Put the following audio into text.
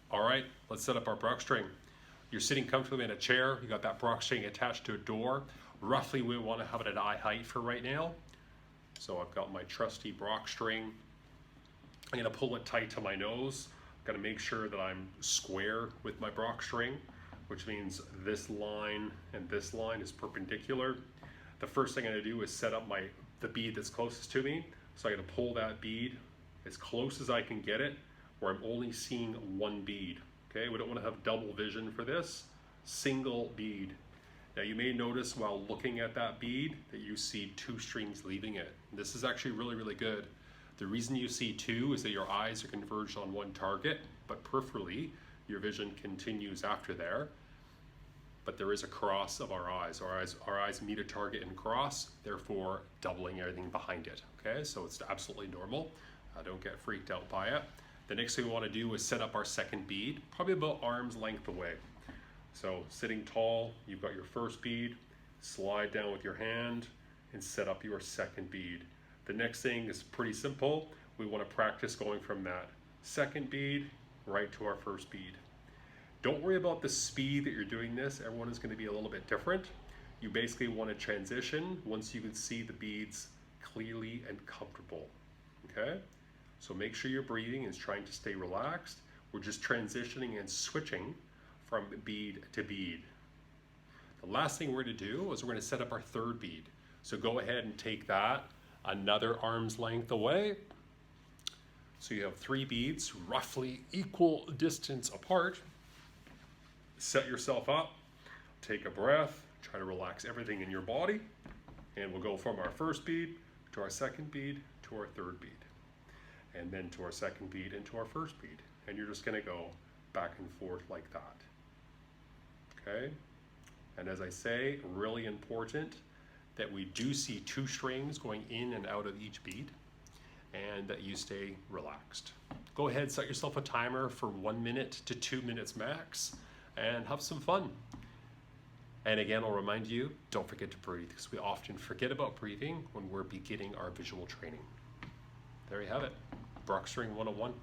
All right, let's set up our Brock string. You're sitting comfortably in a chair. You got that Brock string attached to a door. Roughly, we want to have it at eye height for right now. So I've got my trusty Brock string. I'm going to pull it tight to my nose. I'm going to make sure that I'm square with my Brock string, which means this line and this line is perpendicular. The first thing I'm going to do is set up the bead that's closest to me. So I'm going to pull that bead as close as I can get it, where I'm only seeing one bead. Okay, we don't want to have double vision for this. Single bead. Now you may notice while looking at that bead that you see two strings leaving it. This is actually really, really good. The reason you see two is that your eyes are converged on one target, but peripherally your vision continues after there. But there is a cross of our eyes. Our eyes meet a target and cross, therefore doubling everything behind it. Okay, so it's absolutely normal. Don't get freaked out by it. The next thing we want to do is set up our second bead, probably about arm's length away. So sitting tall, you've got your first bead, slide down with your hand and set up your second bead. The next thing is pretty simple. We want to practice going from that second bead right to our first bead. Don't worry about the speed that you're doing this. Everyone is going to be a little bit different. You basically want to transition once you can see the beads clearly and comfortable. Okay? So make sure your breathing is trying to stay relaxed. We're just transitioning and switching from bead to bead. The last thing we're going to do is we're going to set up our third bead. So go ahead and take that another arm's length away. So you have three beads roughly equal distance apart. Set yourself up, take a breath, try to relax everything in your body, and we'll go from our first bead to our second bead to our third bead, and then to our second bead and to our first bead. And you're just going to go back and forth like that. Okay? And as I say, really important that we do see two strings going in and out of each bead, and that you stay relaxed. Go ahead, set yourself a timer for 1 minute to 2 minutes max, and have some fun. And again, I'll remind you, don't forget to breathe, because we often forget about breathing when we're beginning our visual training. There you have it, Brock String 101.